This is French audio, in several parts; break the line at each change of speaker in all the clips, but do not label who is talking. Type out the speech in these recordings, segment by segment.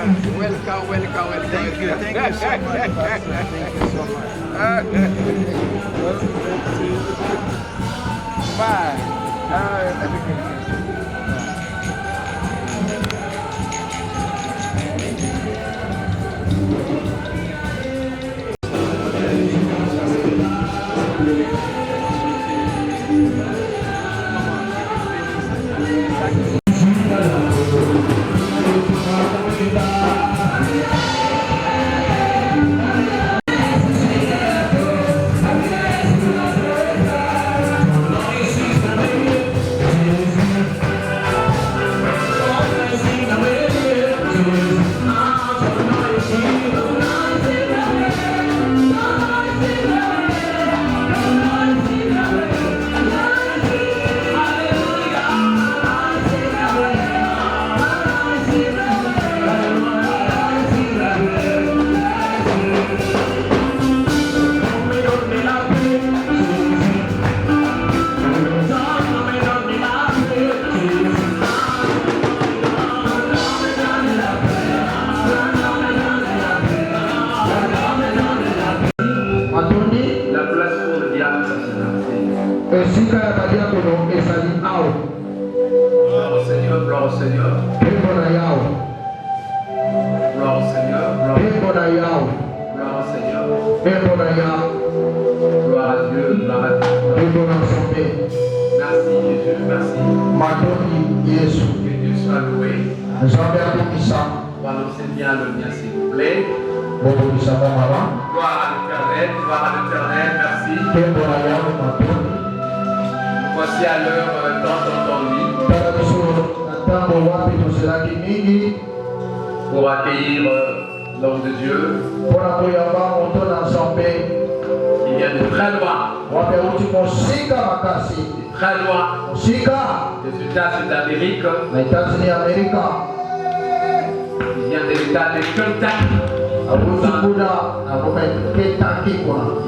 Welcome.
Thank you so much, Pastor. Thank you so much.
Bye.
Voici à l'heure d'entendre pour accueillir l'homme de Dieu qui vient de très loin. Très loin des États-Unis d'Amérique. Il vient de l'État de Kentucky.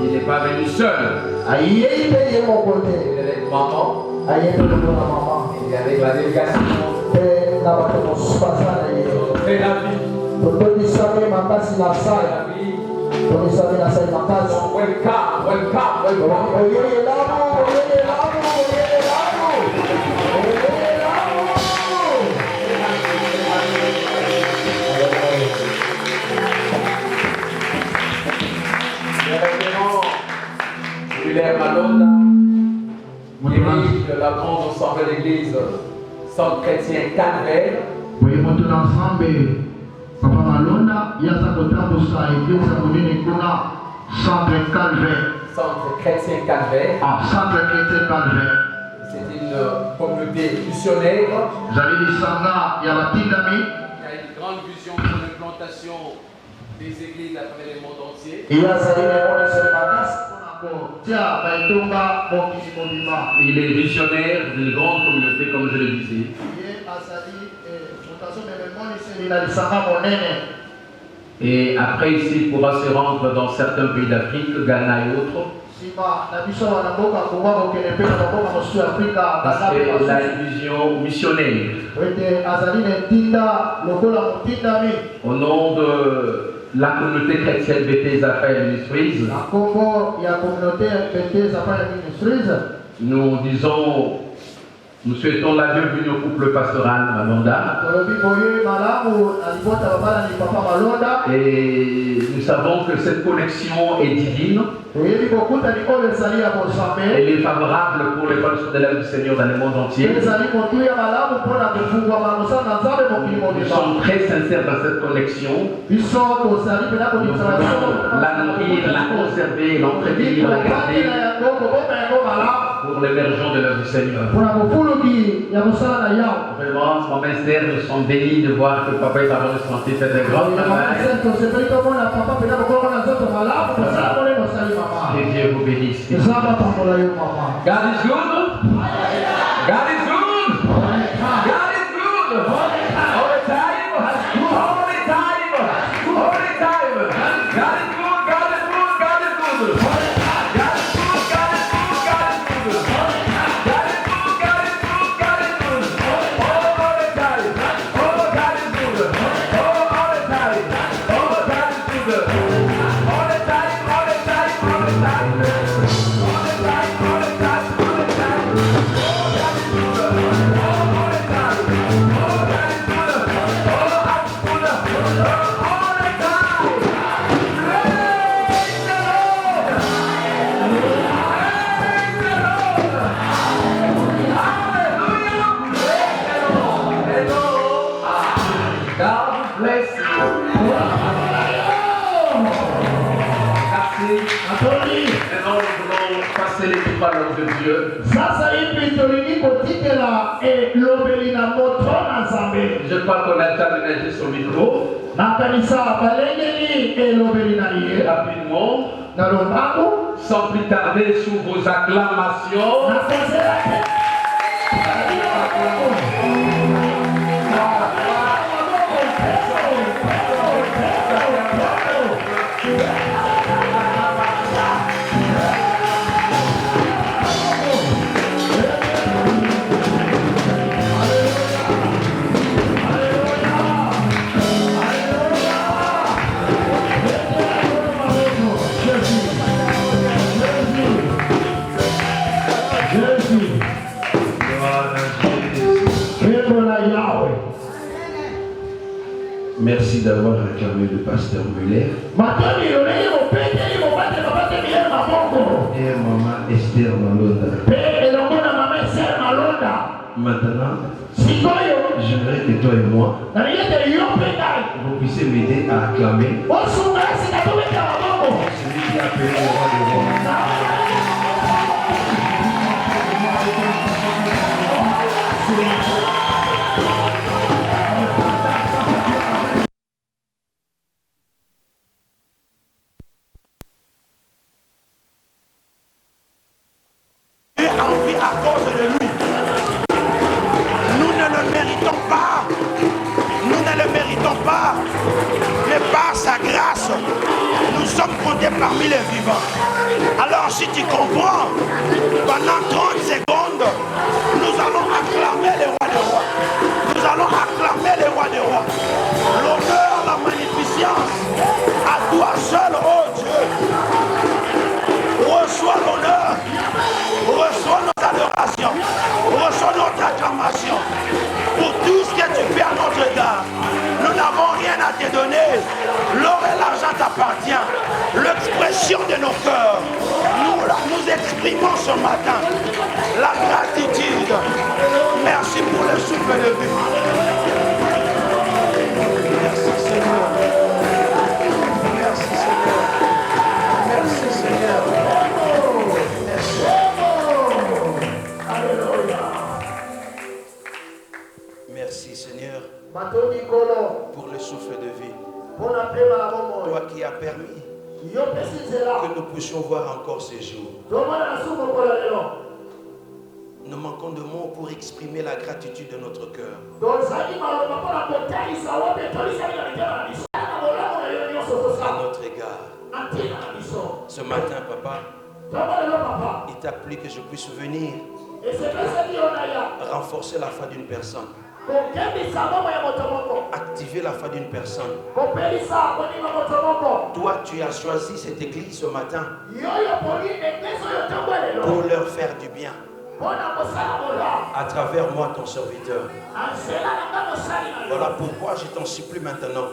Il n'est pas venu seul. Il est avec maman. Il est avec la délégation. Très rapide. Malonda, dirige la grande assemblée de l'église Centre chrétien Calvaire.
Oui, mon ensemble, Papa Malonda, il y a sa kotambusa église monene kuna Centre Calvaire.
Centre chrétien Calvaire.
Ah, Centre chrétien Calvaire.
C'est une communauté missionnaire.
Vous allez dire Sanga, il y a la Tindami.
Il y a une grande vision pour l'implantation des églises à travers le monde entier.
Il y a ça,
il est visionnaire d'une grande communauté, comme je le disais. Et après, ici, il pourra se rendre dans certains pays d'Afrique, Ghana et autres. Parce qu'il a une vision missionnaire. Au nom de la communauté chrétienne Bethesda Fire Ministries, nous disons, nous souhaitons la bienvenue au couple pastoral Malonda. Et nous savons que cette connexion est divine. Elle est favorable pour l'épanouissement de l'œuvre du Seigneur dans le monde entier. Nous sommes très sincères dans cette connexion. Nous voulons la nourrir, la conserver, l'entretenir, la garder pour l'émergence de l'œuvre du Seigneur. Vraiment, mon ministère, nous sommes bénis de voir que papa et maman de santé fait un grand travail. Que Dieu vous bénisse. God is good. God is good. God is good. All the time. All the time. All the time. God is good. God is good. God is good. God is good. God is good. God is good. God is good. God is good. God is good. All the time. Oh, God is good. Oh, all the time. God bless you. Merci. Maintenant, nous voulons passer les paroles de Dieu. Je crois qu'on a terminé son micro. Rapidement, sans plus tarder, sous vos acclamations.
Merci d'avoir acclamé le pasteur Muller et maman Esther Malonda. Maintenant, j'aimerais que toi et moi, vous puissiez m'aider à acclamer celui qui a appelé le roi des rois.
À cause de lui. Nous ne le méritons pas. Nous ne le méritons pas. Mais par sa grâce, nous sommes comptés parmi les vivants. Alors si tu comprends, pendant 30 secondes, nous allons acclamer les rois des rois. Nous allons acclamer les rois des rois. L'honneur, la magnificence, à toi seul, oh Dieu. Reçois l'honneur. Reçois notre adoration, reçois notre acclamation pour tout ce que tu fais à notre égard. Nous n'avons rien à te donner. L'or et l'argent t'appartient. L'expression de nos cœurs, nous exprimons ce matin la gratitude. Merci pour le souffle de vie. Merci Seigneur. Merci Seigneur. Merci Seigneur. Merci Seigneur pour le souffle de vie. Toi qui as permis que nous puissions voir encore ces jours. Nous manquons de mots pour exprimer la gratitude de notre cœur. À notre égard. Ce matin, papa, il t'a plu que je puisse venir renforcer la foi d'une personne. Activer la foi d'une personne. Toi, tu as choisi cette église ce matin pour leur faire du bien. À travers moi, ton serviteur. Voilà pourquoi je t'en supplie maintenant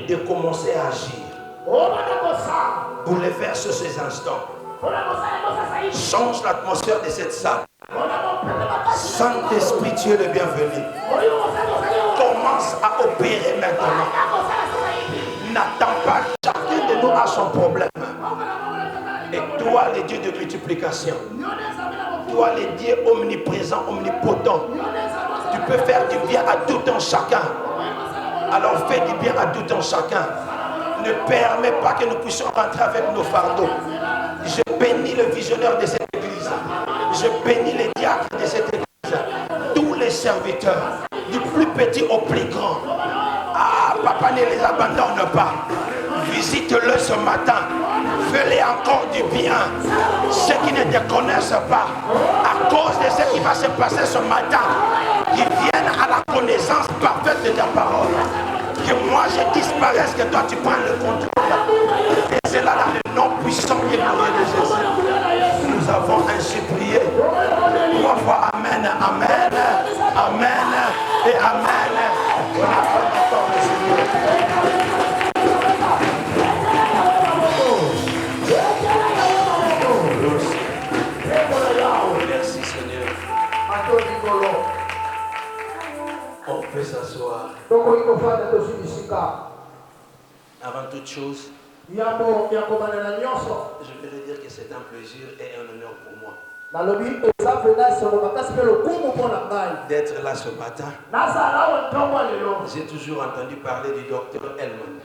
de commencer à agir. Bouleverse ces instants. Change l'atmosphère de cette salle. Saint-Esprit, tu es le bienvenu. Commence à opérer maintenant. N'attends pas chacun de nous à son problème. Et toi, le Dieu de multiplication, toi, le Dieu omniprésent, omnipotent, tu peux faire du bien à tout un chacun. Alors fais du bien à tout un chacun. Ne permets pas que nous puissions rentrer avec nos fardeaux. Je bénis le visionnaire de cette église. Je bénis les diacres de cette église. Tous les serviteurs, du plus petit au plus grand. Ah, papa, ne les abandonne pas. Visite-le ce matin. Fais-les encore du bien. Ceux qui ne te connaissent pas, à cause de ce qui va se passer ce matin, qui viennent à la connaissance parfaite de ta parole. Que moi je disparaisse, que toi tu prennes le contrôle. Et c'est là dans le nom puissant et glorieux de Jésus. Nous avons ainsi prié. 3 fois Amen, Amen, Amen et Amen. On acclame encore le Seigneur. Merci Seigneur. On peut s'asseoir. Avant toute chose, je voudrais dire que c'est un plaisir et un honneur pour moi d'être là ce matin. J'ai toujours entendu parler du docteur Elman,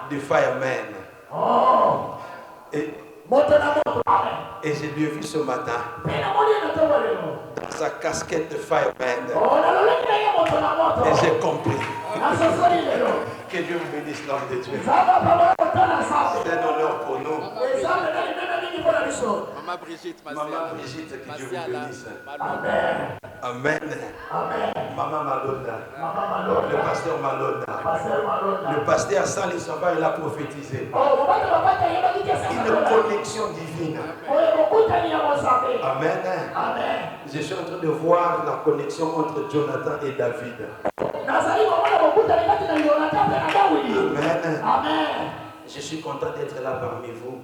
du fireman. Et j'ai bien vu ce matin dans sa casquette de fireman. Et j'ai compris que Dieu me bénisse, l'homme de Dieu. C'est un honneur pour nous.
Maman Brigitte,
que Dieu vous bénisse.
Amen.
Amen. Maman Malonda. Le pasteur Malonda. Le pasteur Sali Samba, il a prophétisé. Une connexion divine. Amen. Je suis en train de voir la connexion entre Jonathan et David. Amen. Je suis content d'être là parmi vous.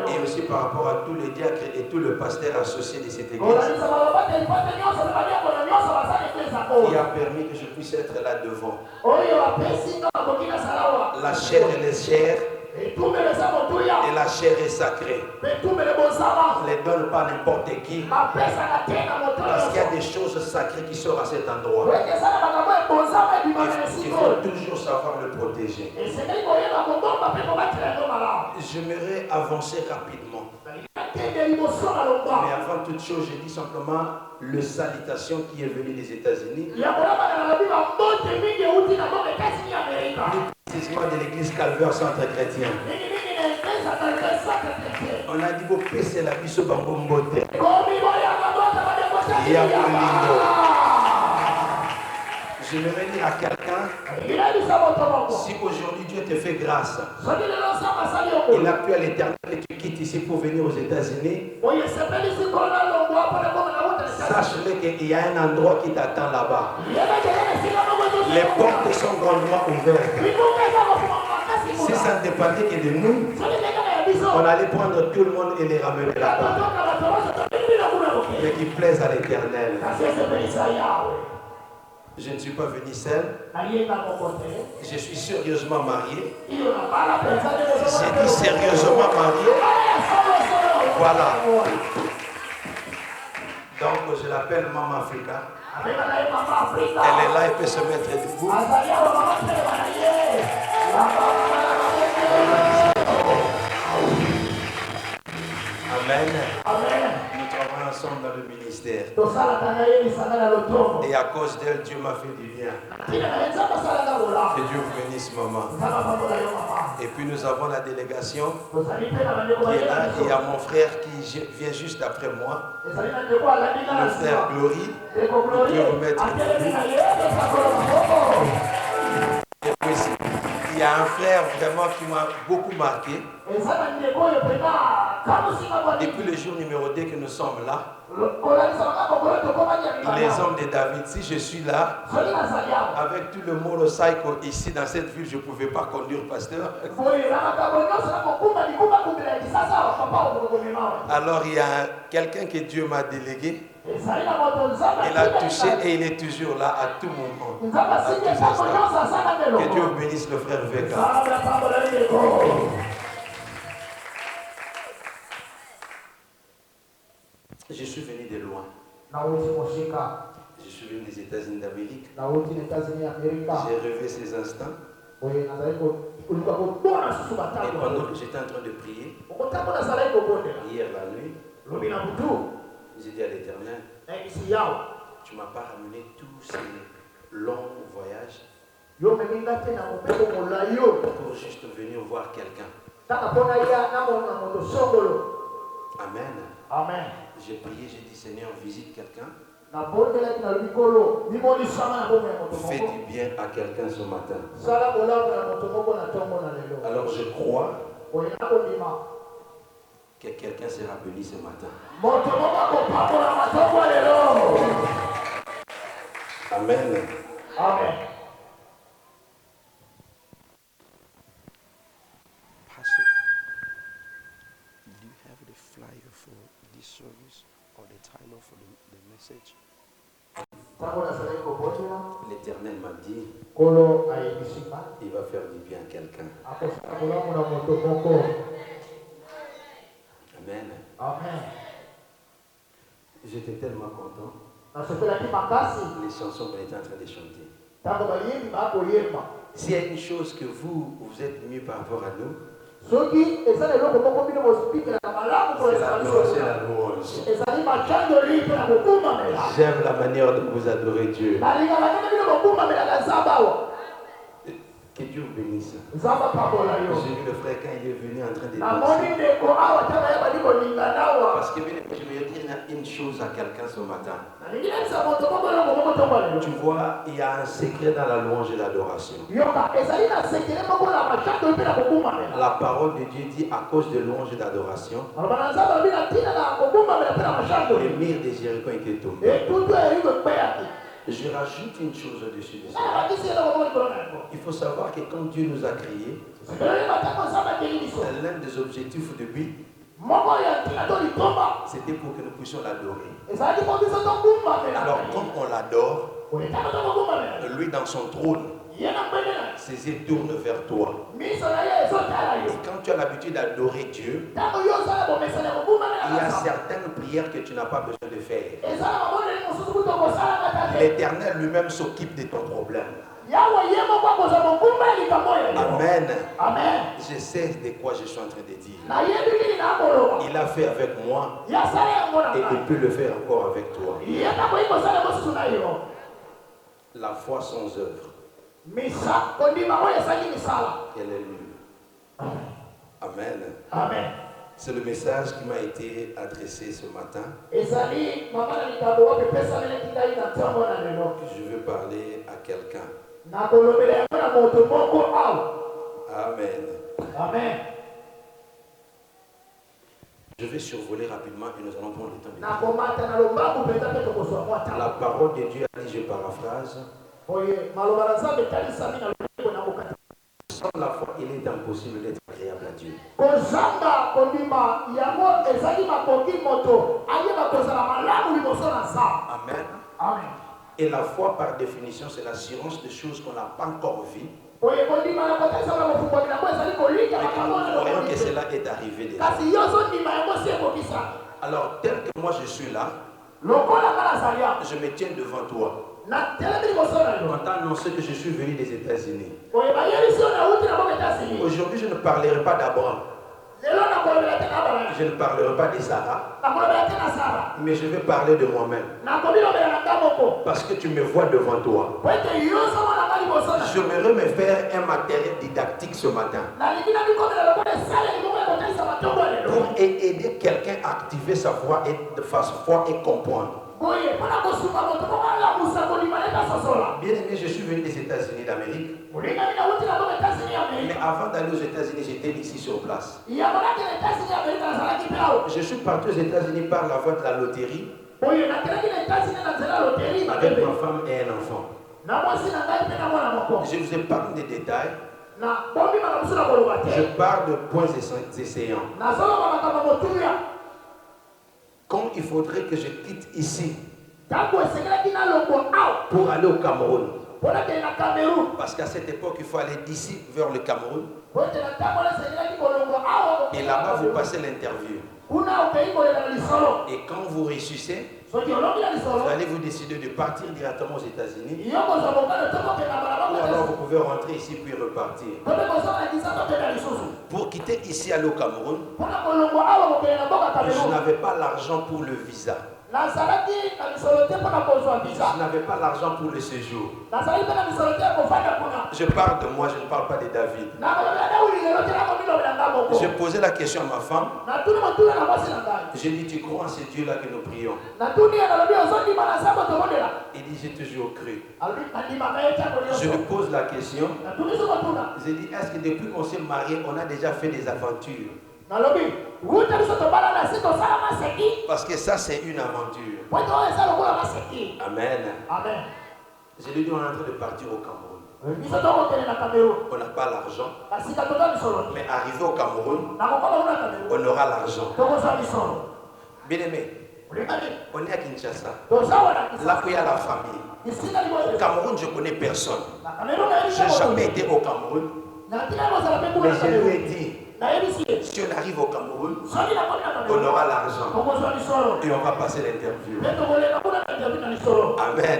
Et aussi par rapport à tous les diacres et tout le pasteur associé de cette église qui a permis que je puisse être là devant. La chair et les chairs. Et la chair est sacrée. On ne les donne pas n'importe qui. Parce qu'il y a des choses sacrées qui sortent à cet endroit. Il faut toujours savoir le protéger. J'aimerais avancer rapidement. Mais avant toute chose, je dis simplement le salutation qui est venu des États-Unis. Précisément de l'église Calvaire Centre Chrétien. On a dit que c'est la biso bambombote. Je vais dire à quelqu'un, si aujourd'hui Dieu te fait grâce, il a pu à l'éternel et tu quittes ici pour venir aux États-Unis, sache-le qu'il y a un endroit qui t'attend là-bas. Les portes sont grandement ouvertes. Si ça ne dépendait que de nous, on allait prendre tout le monde et les ramener là-bas. Mais qui plaise à l'éternel. Je ne suis pas venu seul. Je suis sérieusement marié. J'ai dit sérieusement marié. Voilà. Donc je l'appelle Maman Africa. Elle est là, elle peut se mettre debout. Amen. Nous travaillons ensemble dans le ministère. Et à cause d'elle, Dieu m'a fait du bien. Que Dieu vous bénisse, maman. Et puis nous avons la délégation qui est là. Il y a mon frère qui vient juste après moi. Le frère Glory. Dieu vous mettre debout. Et puis il y a un frère vraiment qui m'a beaucoup marqué. Depuis le jour numéro 2 que nous sommes là, les hommes de David, si je suis là, avec tout le motorcycle ici dans cette ville, je ne pouvais pas conduire, pasteur. Alors il y a quelqu'un que Dieu m'a délégué. Il a touché et il est toujours là à tout moment. À tous instants. Que Dieu bénisse le frère Veka. Je suis venu de loin. Je suis venu des États-Unis d'Amérique. J'ai rêvé ces instants. Et pendant que j'étais en train de prier, hier la nuit, j'ai dit à l'Éternel, tu ne m'as pas ramené tous ces longs voyages pour juste venir voir quelqu'un. Amen.
Amen.
J'ai prié, j'ai dit Seigneur, visite quelqu'un. Fais du bien à quelqu'un ce matin. Alors je crois que quelqu'un sera béni ce matin. Amen.
Amen.
Pastor, do you have the flyer for this service or the title for the message? L'Éternel m'a dit, il va faire du bien à quelqu'un. Amen.
Amen.
J'étais tellement content. Les chansons qu'on était en train de chanter. S'il y a une chose que vous êtes mieux par rapport à nous, c'est la louange. J'aime la manière dont vous adorez Dieu. Que Dieu vous bénisse. J'ai vu le frère quand il est venu en train de danser. Parce que je vais dire une chose à quelqu'un ce matin. Tu vois, il y a un secret dans la louange et l'adoration. La parole de Dieu dit à cause de louange et d'adoration, les murs de Jéricho étaient tombés. Je rajoute une chose au-dessus de ça. Il faut savoir que quand Dieu nous a créés, l'un des objectifs de lui, c'était pour que nous puissions l'adorer. Alors, comme on l'adore, lui dans son trône, ses yeux tournent vers toi. Et quand tu as l'habitude d'adorer Dieu, il y a certaines prières que tu n'as pas besoin de faire. L'Éternel lui-même s'occupe de ton problème. Amen. Amen. Je sais de quoi je suis en train de dire. Il a fait avec moi et il peut le faire encore avec toi. La foi sans œuvre, elle est nulle. Amen. Amen. C'est le message qui m'a été adressé ce matin. Je veux parler à quelqu'un. Amen. Amen. Je vais survoler rapidement et nous allons prendre le temps de dire. La parole de Dieu a dit, je paraphrase. Sans la foi, il est impossible d'être agréable à Dieu. Amen. Amen. Et la foi, par définition, c'est l'assurance des choses qu'on n'a pas encore vues. Mais que nous croyons que cela est arrivé déjà. Alors, tel que moi je suis là, je me tiens devant toi. On t'a annoncé que je suis venu des États-Unis. Aujourd'hui, je ne parlerai pas d'Abraham. Je ne parlerai pas de Sarah. Mais je vais parler de moi-même. Parce que tu me vois devant toi. J'aimerais me faire un matériel didactique ce matin. Pour aider quelqu'un à activer sa foi et comprendre. Bien aimé, je suis venu des États-Unis d'Amérique. Mais avant d'aller aux États-Unis, j'étais ici sur place. Je suis parti aux États-Unis par la voie de la loterie. Avec ma femme et un enfant. Je vous épargne des détails. Je parle de points essayants. Quand il faudrait que je quitte ici pour aller au Cameroun, parce qu'à cette époque, il faut aller d'ici vers le Cameroun. Et là-bas, vous passez l'interview. Et quand vous réussissez, vous allez vous décider de partir directement aux États-Unis. Ou alors vous pouvez rentrer ici puis repartir. Pour quitter ici, aller au Cameroun, je n'avais pas l'argent pour le visa. Je n'avais pas l'argent pour le séjour. Je parle de moi, je ne parle pas de David. J'ai posé la question à ma femme. J'ai dit, tu crois en ce Dieu-là que nous prions? Il dit, j'ai toujours cru. Je lui pose la question. J'ai dit, est-ce que depuis qu'on s'est marié, on a déjà fait des aventures? Parce que ça, c'est une aventure. Amen. Amen. Je lui dis, on est en train de partir au Cameroun. On n'a pas l'argent. Mais arrivé au Cameroun, on aura l'argent. Bien aimé, on est à Kinshasa. Là où il y a la famille. Au Cameroun, je ne connais personne. Je n'ai jamais été au Cameroun. Mais je lui ai dit, si on arrive au Cameroun, on aura l'argent et on va passer l'interview. Amen.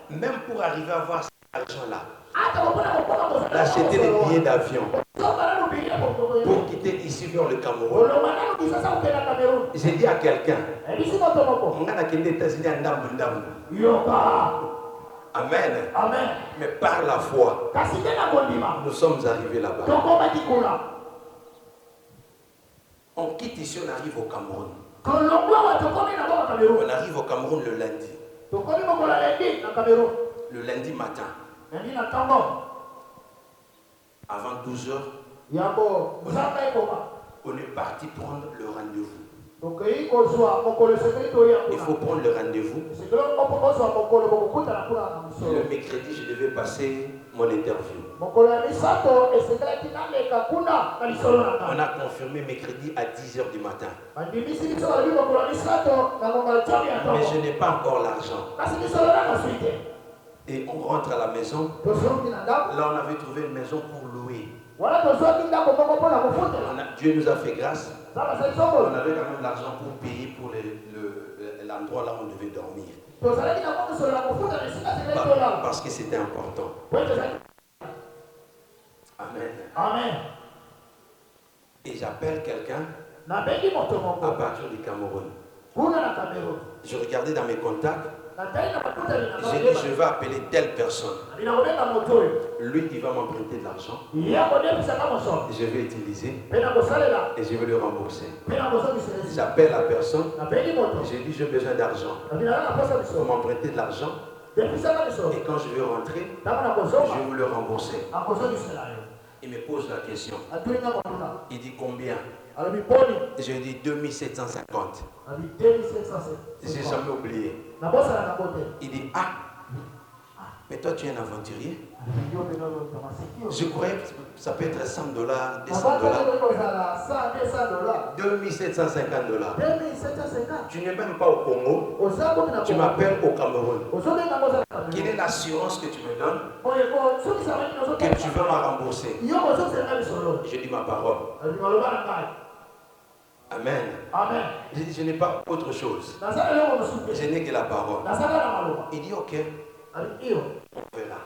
Même pour arriver à avoir cet argent-là, d'acheter des billets d'avion pour quitter ici vers le Cameroun. J'ai dit à quelqu'un, on a quitté les États-Unis à Ndambu. Amen. Mais par la foi, nous sommes arrivés là-bas. On quitte ici, on arrive au Cameroun. On arrive au Cameroun le lundi. Le lundi matin. Avant 12 h, on est parti prendre le rendez-vous. Il faut prendre le rendez-vous. Le mercredi, je devais passer mon interview. On a confirmé mercredi à 10 h du matin. Mais je n'ai pas encore l'argent. Et on rentre à la maison. Là, on avait trouvé une maison pour louer. Dieu nous a fait grâce. On avait quand même l'argent pour payer pour l'endroit là où on devait dormir. Parce que c'était important. Amen. Et j'appelle quelqu'un à partir du Cameroun. Je regardais dans mes contacts. J'ai dit, je vais appeler telle personne. Lui, il va m'emprunter de l'argent. Je vais utiliser et je vais le rembourser. J'appelle la personne. J'ai dit, j'ai besoin d'argent. Il va m'emprunter de l'argent. Et quand je vais rentrer, je vais vous le rembourser. Il me pose la question. Il dit combien? Je lui dis 2750. J'ai jamais oublié. Il dit, ah, mais toi tu es un aventurier. Je croyais que ça peut être $100, $200. 2750 $. Tu n'es même pas au Congo. Tu m'appelles au Cameroun. Quelle est l'assurance que tu me donnes que tu veux me rembourser? Je dis ma parole. Amen. Je n'ai pas autre chose. Je n'ai que la parole. Il dit ok. On verra.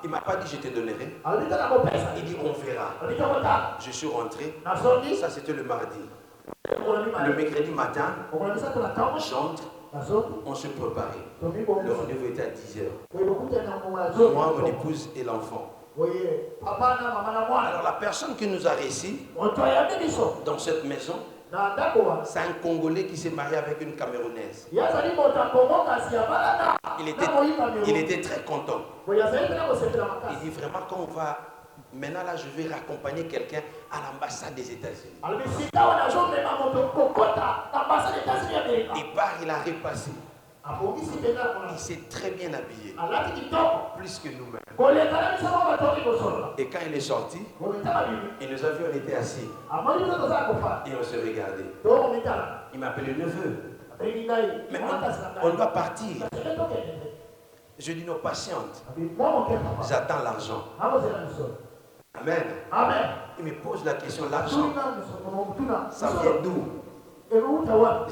Il ne m'a pas dit je te donnerai. Il dit on verra. Je suis rentré. Ça c'était le mardi. Le mercredi matin, j'entre. On se préparait. Le rendez-vous était à 10 h. Moi, mon épouse et l'enfant. Alors la personne qui nous a réussi dans cette maison, c'est un Congolais qui s'est marié avec une Camerounaise. Il était très content. Il dit vraiment quand on va... Maintenant là, je vais raccompagner quelqu'un à l'ambassade des États-Unis. Il part, il a repassé. Il s'est très bien habillé. Plus que nous-mêmes. Et quand il est sorti, il nous a vu, on était assis. Et on se regardait. Il m'a appelé neveu. Mais on doit partir. Je dis non, patiente. J'attends l'argent. Amen. Il me pose la question, l'argent, ça vient d'où?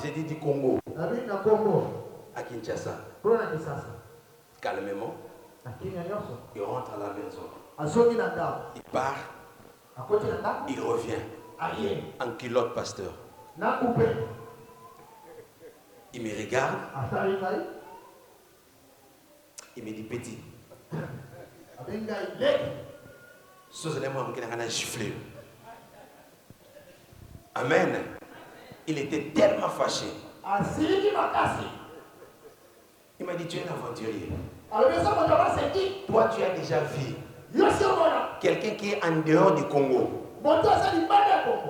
J'ai dit du Congo. À Kinshasa. Calmement. Il rentre à la maison. Il part. Il revient. En culotte, pasteur. Il me regarde. Il me dit petit. Amen. Il était tellement fâché. Il m'a dit, tu es un aventurier. Toi, tu as déjà vu quelqu'un qui est en dehors du Congo.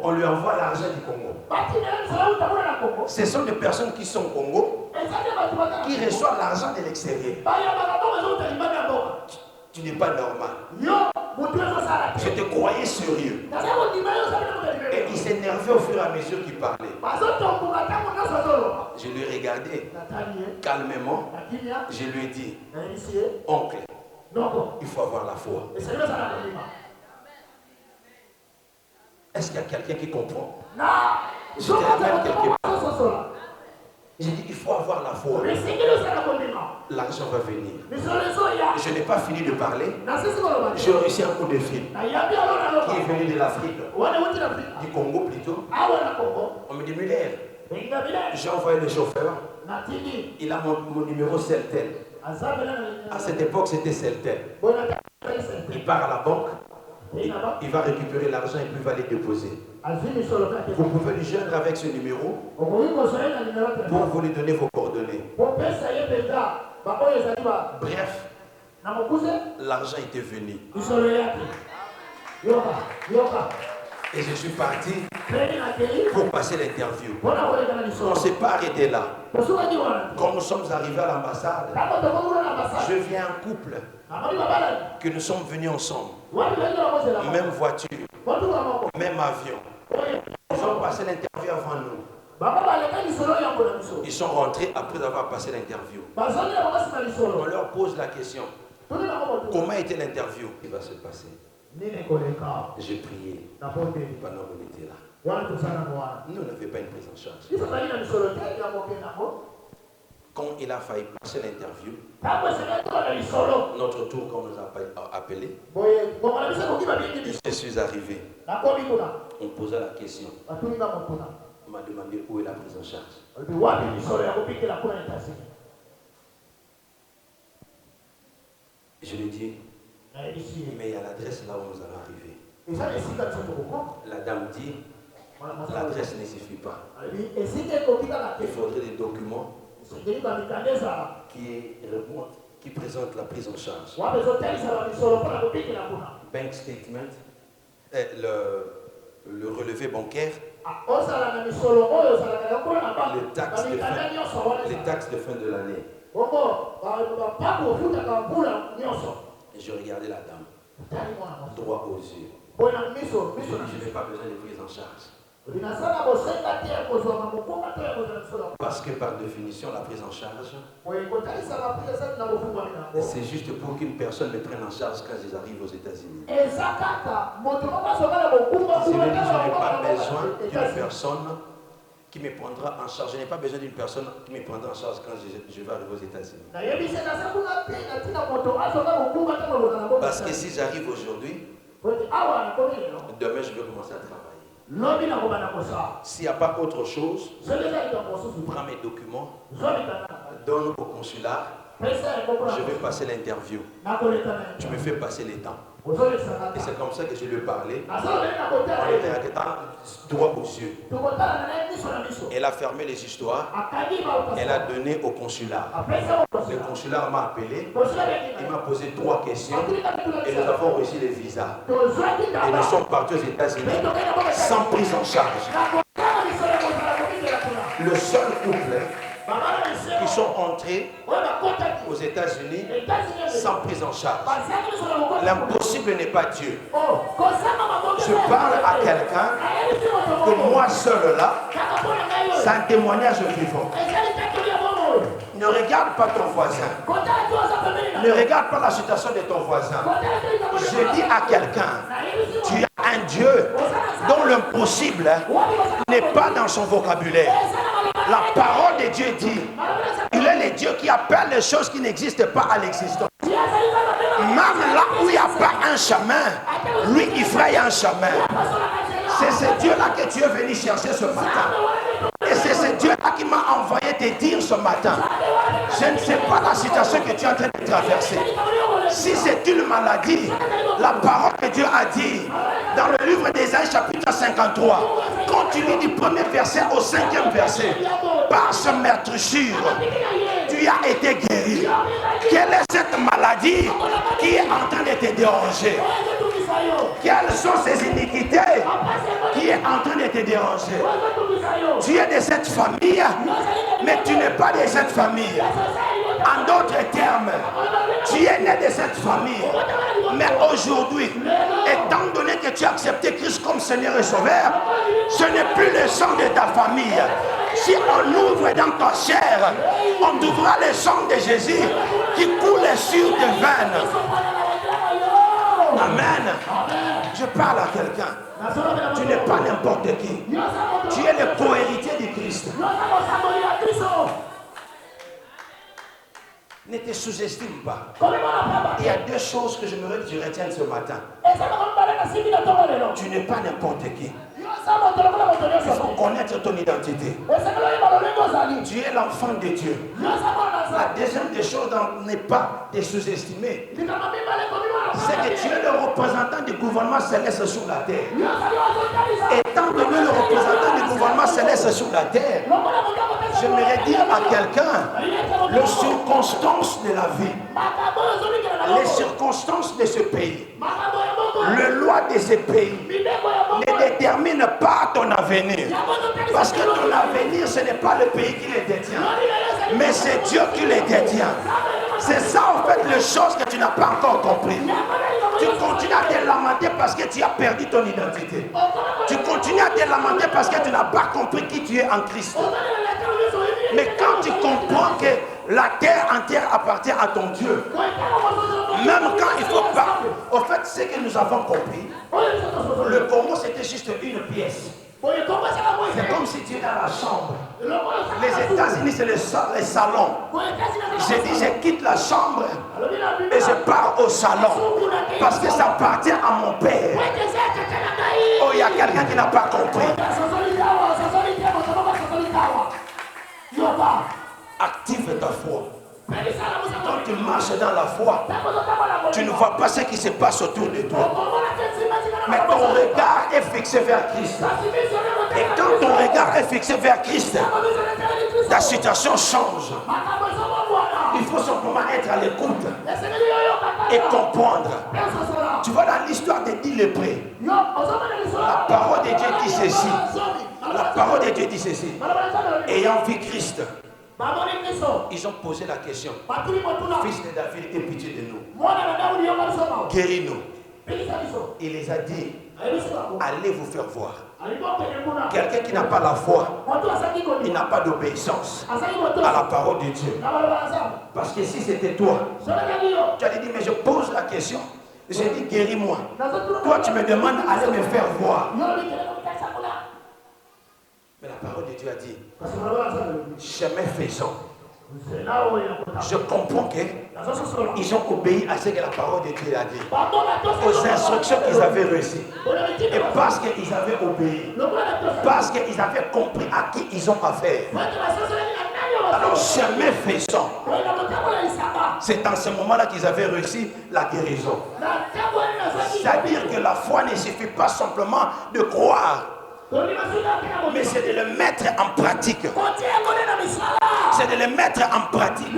On lui envoie l'argent du Congo. Ce sont des personnes qui sont au Congo, qui reçoivent l'argent de l'extérieur. Tu n'es pas normal. Je te croyais sérieux. Et il s'énervait au fur et à mesure qu'il parlait. Je lui ai regardé calmement. Je lui ai dit, oncle, il faut avoir la foi. Est-ce qu'il y a quelqu'un qui comprend? J'étais même quelque part. J'ai dit, il faut avoir la foi. L'argent va venir. Je n'ai pas fini de parler. J'ai reçu un coup de fil qui est venu de l'Afrique, du Congo plutôt. On me dit, Muller, j'ai envoyé le chauffeur. Il a mon numéro Celtel. À cette époque, c'était Celtel. Il part à la banque. Il va récupérer l'argent et puis il va les déposer. Vous pouvez lui joindre avec ce numéro pour vous lui donner vos coordonnées. Bref, l'argent était venu. Et je suis parti pour passer l'interview. On ne s'est pas arrêté là. Quand nous sommes arrivés à l'ambassade, je viens un couple que nous sommes venus ensemble. Même voiture, même avion. Ils ont passé l'interview avant nous. Ils sont rentrés après avoir passé l'interview. On leur pose la question. Comment était l'interview? Il va se passer. J'ai prié pendant qu'on était là. Nous n'avions pas une prise en charge. Quand il a failli passer l'interview, notre tour, quand on nous a appelés, je suis arrivé. On posait la question. On m'a demandé où est la prise en charge. Je lui ai dit, mais il y a l'adresse là où nous allons arriver. La dame dit, l'adresse ne suffit pas. Il faudrait des documents qui présentent la prise en charge. Bank statement, le relevé bancaire, les taxes de fin de l'année. Et je regardais la dame, droit aux yeux. Je n'ai pas besoin de prise en charge. Parce que par définition, la prise en charge, c'est juste pour qu'une personne me prenne en charge quand ils arrivent aux États-Unis. Je n'ai pas besoin d'une personne qui me prendra en charge. Je n'ai pas besoin d'une personne qui me prendra en charge quand je vais arriver aux États-Unis. Parce que si j'arrive aujourd'hui, demain je vais commencer à travailler. S'il n'y a pas autre chose, prends mes documents, donne au consulat, je vais passer l'interview. Tu me fais passer les temps. Et c'est comme ça que je lui ai parlé. Droit aux yeux. Elle a fermé les histoires. Elle a donné au consulat. Le consulat m'a appelé. Il m'a posé 3 questions. Et nous avons reçu les visas. Et nous sommes partis aux États-Unis sans prise en charge. Le seul couple qui sont entrés aux États-Unis sans prise en charge. L'impossible n'est pas Dieu. Je parle à quelqu'un que moi seul là, c'est un témoignage vivant. Ne regarde pas ton voisin. Ne regarde pas la situation de ton voisin. Je dis à quelqu'un, tu as un Dieu dont l'impossible n'est pas dans son vocabulaire. La parole de Dieu dit, il est le Dieu qui appelle les choses qui n'existent pas à l'existence. Même là où il n'y a pas un chemin, lui il fraye un chemin. C'est ce Dieu-là que tu es venu chercher ce matin. Et c'est ce Dieu-là qui m'a envoyé te dire ce matin. Je ne sais pas la situation que tu es en train de traverser. Si c'est une maladie, la parole que Dieu a dit dans le livre d'Ésaïe chapitre 53, quand tu lis du premier verset au 5e verset, par ce meurtrissure, tu as été guéri. Quelle est cette maladie qui est en train de te déranger? Quelles sont ces iniquités qui est en train de te déranger? Tu es de cette famille, mais tu n'es pas de cette famille. En d'autres termes, tu es né de cette famille, Mais aujourd'hui, étant donné que tu as accepté Christ comme Seigneur et Sauveur, ce n'est plus le sang de ta famille. Si on ouvre dans ta chair, on trouvera le sang de Jésus qui coule sur tes veines. Amen. Je parle à quelqu'un. Tu n'es pas n'importe qui. Tu es le co-héritier du Christ. Ne te sous-estime pas. Il y a deux choses que j'aimerais que tu retiennes ce matin. Tu n'es pas n'importe qui. Il faut connaître ton identité. Tu es l'enfant de Dieu. La deuxième des choses n'est pas de sous-estimer. C'est que tu es le représentant du gouvernement céleste sur la terre. Étant donné le représentant du gouvernement céleste sur la terre, j'aimerais dire à quelqu'un, les circonstances de la vie, les circonstances de ce pays, le loi de ce pays ne détermine pas ton avenir. Parce que ton avenir, ce n'est pas le pays qui le détient, mais c'est Dieu qui le détient. C'est ça en fait les choses que tu n'as pas encore compris. Tu continues à te lamenter parce que tu as perdu ton identité. Tu continues à te lamenter parce que tu n'as pas compris qui tu es en Christ. Mais quand tu comprends que la terre entière appartient à ton Dieu, même quand il faut pas, au fait, ce que nous avons compris, le Congo c'était juste une pièce. C'est comme si tu es dans la chambre. Les États-Unis c'est les salons. J'ai dit je quitte la chambre et je pars au salon parce que ça appartient à mon père. Oh, il y a quelqu'un qui n'a pas compris. Active ta foi. Quand tu marches dans la foi, tu ne vois pas ce qui se passe autour de toi. Mais ton regard est fixé vers Christ. Et quand ton regard est fixé vers Christ, ta situation change. Il faut simplement être à l'écoute et comprendre. Tu vois dans l'histoire des 10 lépreux, la parole de Dieu dit ceci. La parole de Dieu dit ceci. Ayant vu Christ, ils ont posé la question. Fils de David, aie pitié de nous. Guéris-nous. Il les a dit, allez vous faire voir. Quelqu'un qui n'a pas la foi, il n'a pas d'obéissance à la parole de Dieu. Parce que si c'était toi, tu allais dire, mais je pose la question. J'ai dit, guéris-moi. Toi, tu me demandes, allez me faire voir. Mais la parole de Dieu a dit, chemin faisant. Je comprends qu'ils ont obéi à ce que la parole de Dieu a dit, aux instructions qu'ils avaient reçues. Et parce qu'ils avaient obéi, parce qu'ils avaient compris à qui ils ont affaire. Alors, chemin faisant, c'est en ce moment-là qu'ils avaient reçu la guérison. C'est-à-dire que la foi ne suffit pas simplement de croire, mais c'est de le mettre en pratique. C'est de le mettre en pratique.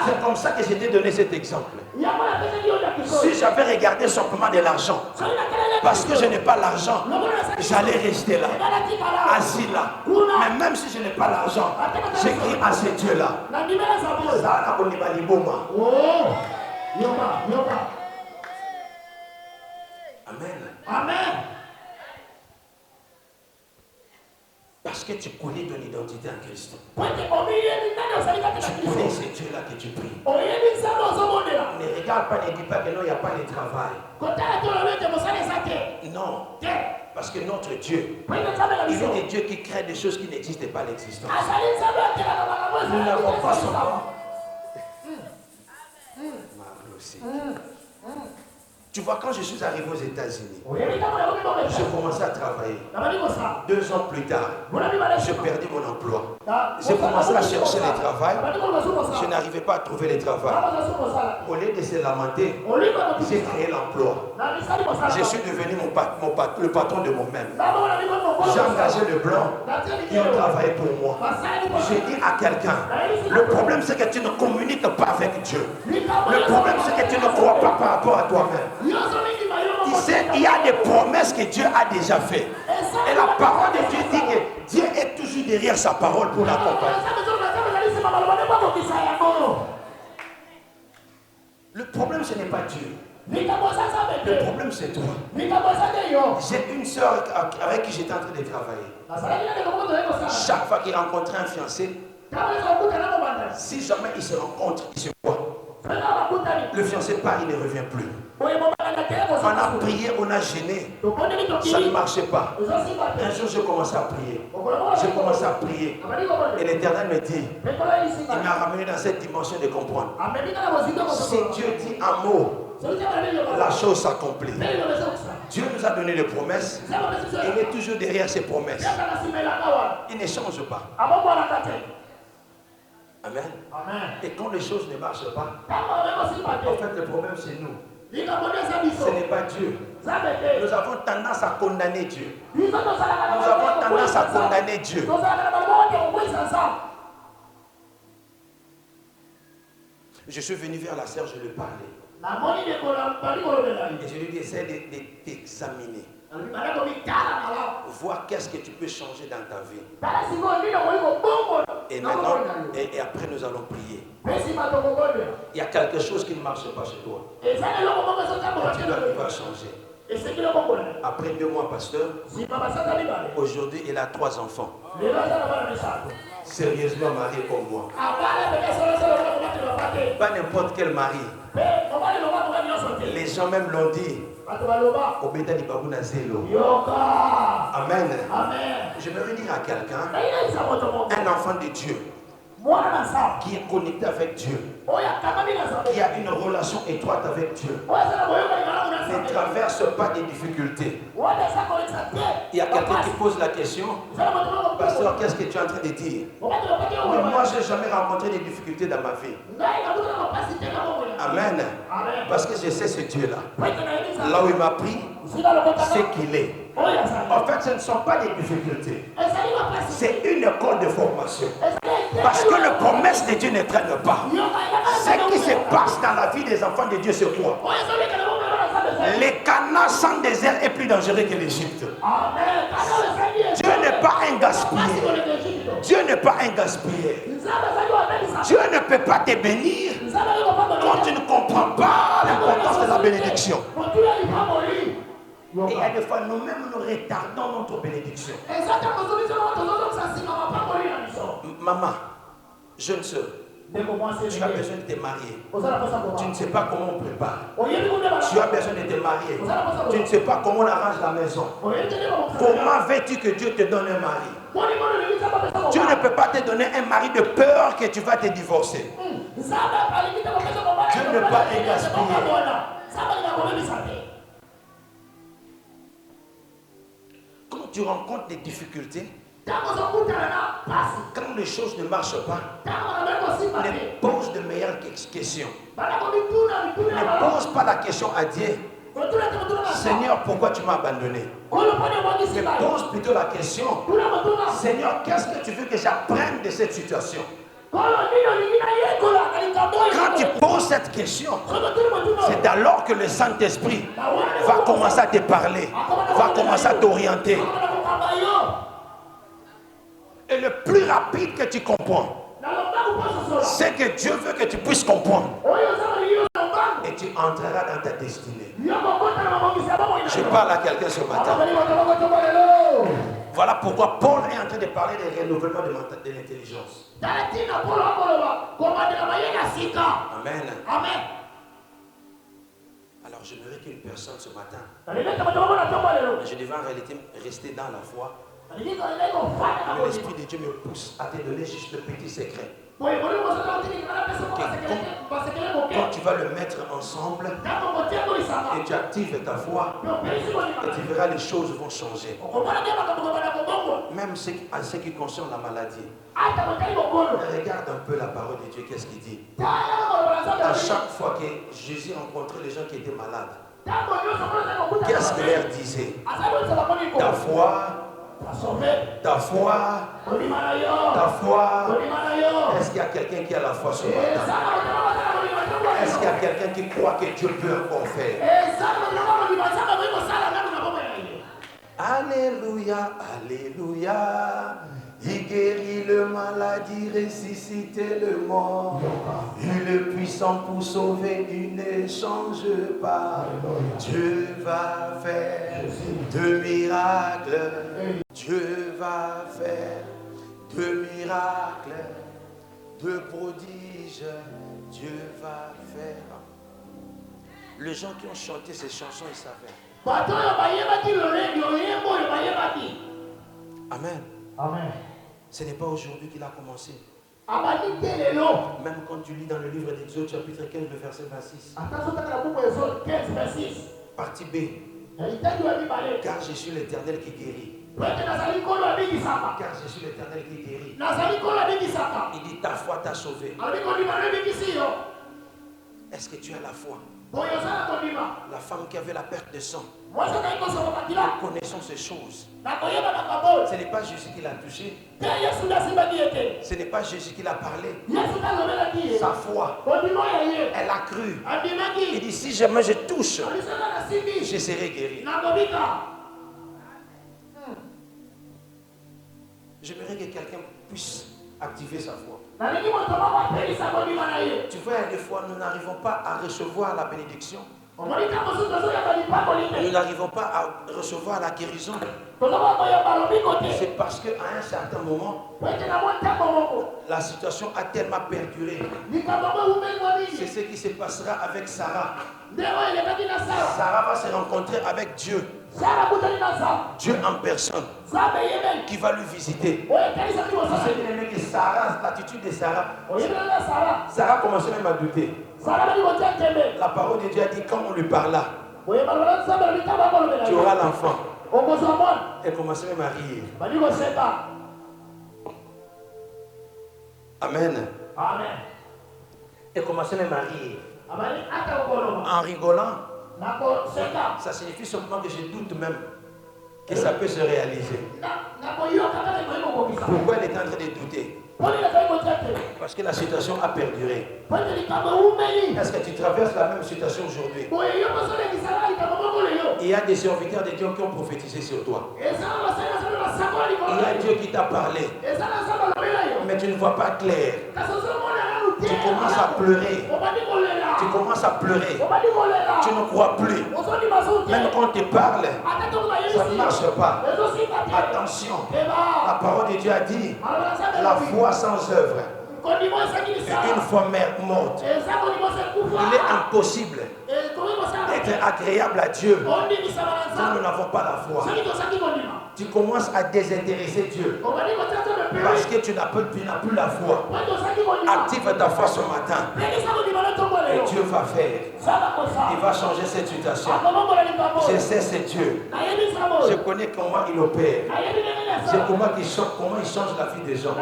C'est comme ça que j'ai donné cet exemple. Si j'avais regardé simplement de l'argent, parce que je n'ai pas l'argent, j'allais rester là, assis là. Mais même si je n'ai pas l'argent, j'écris à ce Dieu-là. Amen.
Amen.
Parce que tu connais ton identité en Christ. Tu
Connais
ce Dieu-là que tu pries. Ne regarde pas, ne dis pas que non, il n'y a pas de travail. Non. Parce que notre Dieu, il est des dieux qui créent des choses qui n'existent pas l'existence. Nous n'avons pas son nom. Tu vois, quand je suis arrivé aux États-Unis, j'ai commencé à travailler. 2 ans plus tard, j'ai perdu mon emploi. J'ai commencé à chercher le travail. Je n'arrivais pas à trouver le travail. Au lieu de se lamenter, j'ai créé l'emploi. Je suis devenu le patron de moi-même. J'ai engagé le blanc qui ont travaillé pour moi. J'ai dit à quelqu'un, le problème c'est que tu ne communiques pas avec Dieu. Le problème c'est que tu ne crois pas par rapport à toi-même. Tu sais, il y a des promesses que Dieu a déjà faites. Et la parole de Dieu dit que Dieu est toujours derrière sa parole pour l'accompagner. Le problème ce n'est pas Dieu.
Le
Le problème, c'est toi. J'ai une soeur avec qui j'étais en train de travailler. Chaque fois qu'il rencontrait un fiancé, si jamais ils se rencontrent, ils se voient. Le fiancé part, il ne revient plus. On a prié, on a gêné. Ça ne marchait pas. Un jour, j'ai commencé à prier. J'ai commencé à prier. Et l'Éternel me dit, il m'a ramené dans cette dimension de comprendre. Si Dieu dit un mot, la chose s'accomplit. Dieu nous a donné des promesses. Et il est toujours derrière ses promesses. Il ne change pas. Amen. Et quand les choses ne marchent pas, en fait, le problème, c'est nous. Ce n'est pas Dieu. Nous avons tendance à condamner Dieu. Nous avons tendance à condamner Dieu. Je suis venu vers la sœur, je lui parlais. Et je lui dis, essaie de t'examiner. Voir qu'est-ce que tu peux changer dans ta vie. Et maintenant, et après nous allons prier. Il y a quelque chose qui ne marche pas chez toi. Tu dois arriver à changer. Après 2 mois, pasteur, aujourd'hui il a 3 enfants. Sérieusement marié comme moi. Pas n'importe quel mari. Les gens même l'ont dit. Amen. Je veux dire à quelqu'un, un enfant de Dieu qui est connecté avec Dieu, qui a une relation étroite avec Dieu, ne traverse pas des difficultés. Il y a quelqu'un qui pose la question, pasteur, qu'est-ce que tu es en train de dire? Oui, moi je n'ai jamais rencontré des difficultés dans ma vie. Amen. Parce que je sais ce Dieu-là. Là où il m'a pris, c'est qu'il est. En fait, ce ne sont pas des difficultés. C'est une école de formation. Parce que la promesse de Dieu ne traîne pas. Ce qui se passe dans la vie des enfants de Dieu, c'est quoi? Les Canaan sans désert est plus dangereux que l'Égypte. Dieu n'est pas un gaspillé. Dieu n'est pas un gaspillé. Dieu ne peut pas te bénir quand tu ne comprends pas l'importance de la bénédiction. Et il y a des fois, nous-mêmes, nous retardons notre bénédiction. Maman, jeune soeur, tu as besoin de te marier. Tu ne sais pas comment on prépare. Tu as besoin de te marier. Tu ne sais pas comment on arrange la maison. Comment veux-tu que Dieu te donne un mari? Dieu ne peut pas te donner un mari de peur que tu vas te divorcer. Dieu n'est pas un gaspillé. Quand tu rencontres des difficultés, quand les choses ne marchent pas, ne pose de meilleures questions. Ne pose pas la question à Dieu. Seigneur, pourquoi tu m'as abandonné? Mais pose plutôt la question, Seigneur, qu'est-ce que tu veux que j'apprenne de cette situation? Quand tu poses cette question, c'est alors que le Saint-Esprit va commencer à te parler, va commencer à t'orienter. Et le plus rapide que tu comprends, c'est que Dieu veut que tu puisses comprendre. Et tu entreras dans ta destinée. Je parle à quelqu'un ce matin. Voilà pourquoi Paul est en train de parler des renouvellements de l'intelligence. Amen. Alors j'aimerais qu'une personne ce matin, je devais en réalité rester dans la foi. Mais l'Esprit de Dieu me pousse à te donner juste le petit secret. Quand tu vas le mettre ensemble et tu actives ta foi, et tu verras les choses vont changer. Même en ce qui concerne la maladie. Regarde un peu la parole de Dieu, qu'est-ce qu'il dit. À chaque fois que Jésus rencontrait les gens qui étaient malades, qu'est-ce qu'il leur disait? Ta foi, ta foi, ta foi. Est-ce qu'il y a quelqu'un qui a la foi ce matin? Est-ce qu'il y a quelqu'un qui croit que Dieu peut encore faire? Alléluia, alléluia. Il guérit le maladie, ressuscite le mort. Il le puissant pour sauver, il ne change pas. Dieu va faire de miracles. Dieu va faire de miracles, de prodiges. Dieu va faire. Les gens qui ont chanté ces chansons, ils savaient. Amen.
Amen.
Ce n'est pas aujourd'hui qu'il a commencé. Même quand tu lis dans le livre d'Exode, chapitre 15, le verset 26. Partie B. Car je suis l'Éternel qui guérit. Car je suis l'Éternel qui guérit. Il dit ta foi t'a sauvé. Est-ce que tu as la foi? La femme qui avait la perte de sang. Connaissons ces choses. Ce n'est pas Jésus qui l'a touché. Ce n'est pas Jésus qui l'a parlé. Sa foi, elle a cru. Il dit si jamais je touche, je serai guéri. J'aimerais que quelqu'un puisse activer sa foi. Tu vois, des fois, nous n'arrivons pas à recevoir la bénédiction. Nous n'arrivons pas à recevoir la guérison. C'est parce qu'à un certain moment, la situation a tellement perduré. C'est ce qui se passera avec Sarah. Sarah va se rencontrer avec Dieu. Dieu en personne qui va lui visiter. C'est que Sarah, l'attitude de Sarah, Sarah commençait même à douter. La parole de Dieu a dit quand on lui parla, tu auras l'enfant. Elle commençait même à rire. Amen. Elle commençait même à rire. En rigolant, ça signifie simplement que je doute même que ça peut se réaliser. Pourquoi elle est en train de douter? Parce que la situation a perduré. Est-ce que tu traverses la même situation aujourd'hui? Il y a des serviteurs de Dieu qui ont prophétisé sur toi. Il y a Dieu qui t'a parlé. Mais tu ne vois pas clair. Tu commences à pleurer. Tu commences à pleurer. Tu ne crois plus. Même quand on te parle, ça ne marche pas. Attention. La parole de Dieu a dit, la foi sans œuvre est une foi morte. Il est impossible d'être agréable à Dieu si nous n'avons pas la foi. Tu commences à désintéresser Dieu parce que tu n'as plus la foi. Active ta foi ce matin et Dieu va faire. Il va changer cette situation. Je sais c'est Dieu. Je connais comment il opère. Je sais comment il change la vie des gens.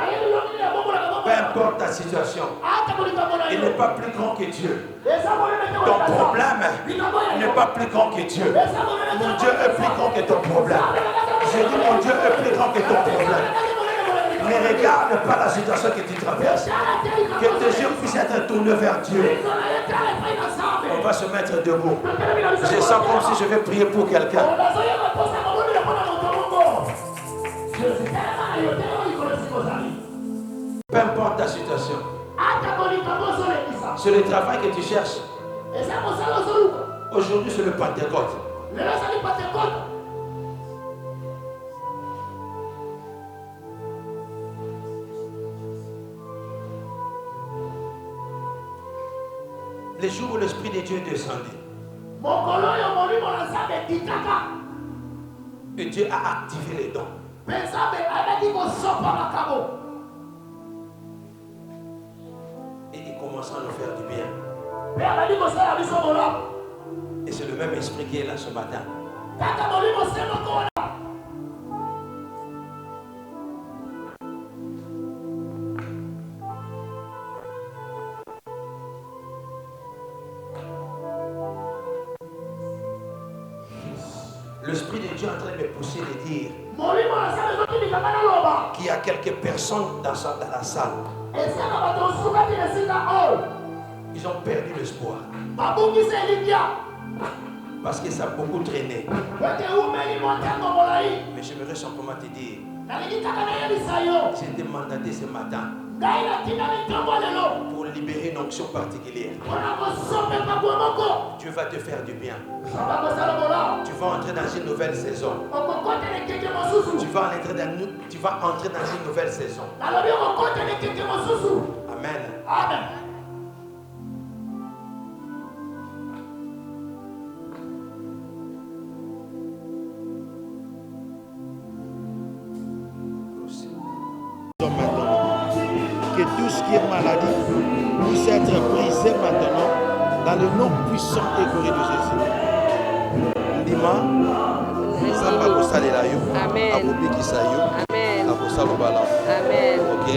Peu importe ta situation, il n'est pas plus grand que Dieu. Ton problème n'est pas plus grand que Dieu. Mon Dieu est plus grand que ton problème. Je dis mon Dieu est plus grand que ton problème. Ne regarde pas la situation que tu traverses. Que tes yeux puissent être tournés vers Dieu. On va se mettre debout. Je sens comme si je vais prier pour quelqu'un. Peu importe ta situation. C'est le travail que tu cherches. Aujourd'hui, c'est le Pentecôte. Les jours où l'Esprit de Dieu est descendu, et Dieu a activé les dons. Et il commence à nous faire du bien. Et c'est le même esprit qui est là ce matin. L'Esprit de Dieu est en train de me pousser de dire qu'il y a quelques personnes dans la salle. Ils ont perdu l'espoir. Parce que ça a beaucoup traîné. Mais j'aimerais simplement te dire, j'ai été mandaté ce matin pour libérer une onction particulière. Dieu va te faire du bien. Tu vas entrer dans une nouvelle saison. Tu vas entrer dans une nouvelle saison. Amen.
Amen.
Maintenant, que tout ce qui est maladie puisse être brisé maintenant dans le nom puissant et glorieux de Jésus. Ndima, Samba Kosalela yo,
Amen.
Abobi Kisayo,
Amen.
Abosalo Bala.
Amen.
Ok?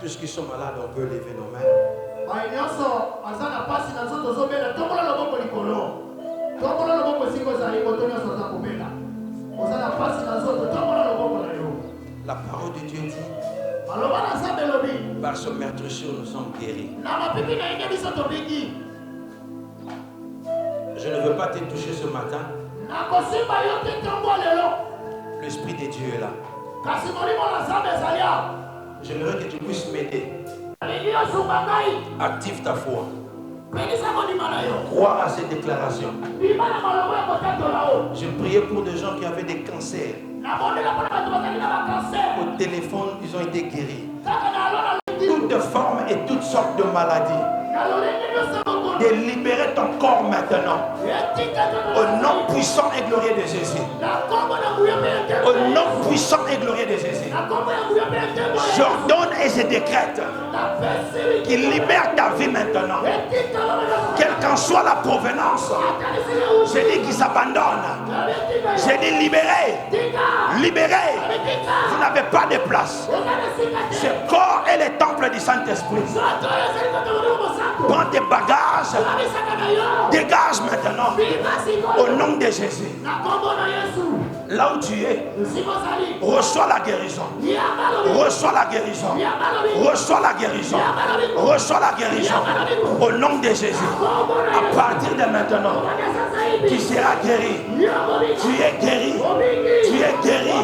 Tous ceux qui sont malades, on peut lever nos mains. La parole de Dieu dit, par son meurtrissure, nous sommes guéris. Je ne veux pas te toucher ce matin. L'Esprit de Dieu est là. J'aimerais que tu puisses m'aider. Active ta foi. Crois à ces déclarations. Je priais pour des gens qui avaient des cancers. Au téléphone, ils ont été guéris. Toutes formes et toutes sortes de maladies. De libérer ton corps maintenant. Au nom puissant et glorieux de Jésus. Au nom puissant et glorieux de Jésus. J'ordonne et je décrète qu'il libère ta vie maintenant. Quelle qu'en soit la provenance. J'ai dit qu'il s'abandonne. J'ai dit libéré. Libéré. Vous n'avez pas de place. Ce corps est le temple du Saint-Esprit. Prends tes bagages. Dégage maintenant. Au nom de Jésus. Là où tu es, reçois la guérison. Reçois la guérison. Reçois la guérison. Reçois la guérison. Au nom de Jésus. À partir de maintenant, tu seras guéri. Tu es guéri. Tu es guéri.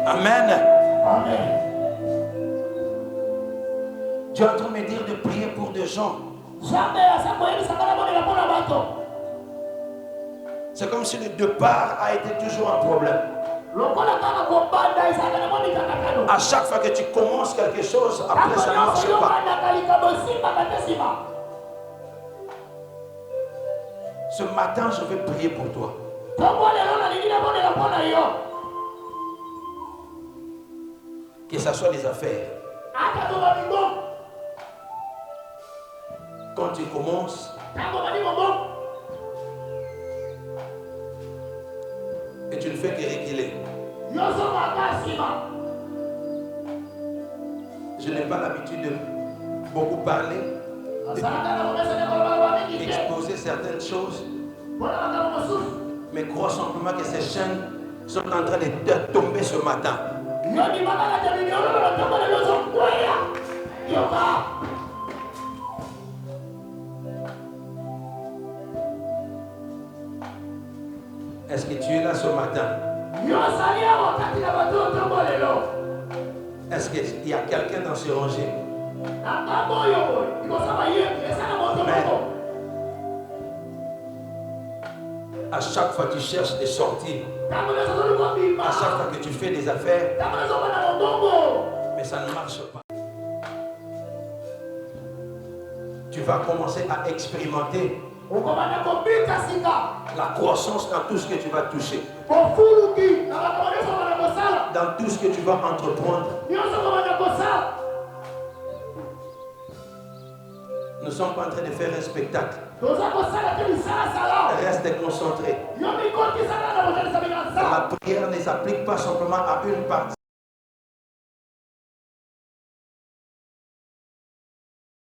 Amen.
Amen.
Tu es en train de me dire de prier pour des gens. C'est comme si le départ a été toujours un problème. À chaque fois que tu commences quelque chose, après ça ne marche pas. Ce matin, je vais prier pour toi. Que ce soit les affaires. Quand tu commences, et tu ne fais que reculer. Je n'ai pas l'habitude de beaucoup parler, d'exposer certaines choses, mais crois simplement que ces chaînes sont en train de tomber ce matin. Est-ce que tu es là ce matin? Est-ce qu'il y a quelqu'un dans ce rangée? Amen. À chaque fois que tu cherches des sorties, à chaque fois que tu fais des affaires, mais ça ne marche pas. Tu vas commencer à expérimenter la croissance dans tout ce que tu vas toucher, dans tout ce que tu vas entreprendre. Nous ne sommes pas en train de faire un spectacle. Reste concentré. C'est la prière ne s'applique pas simplement à une partie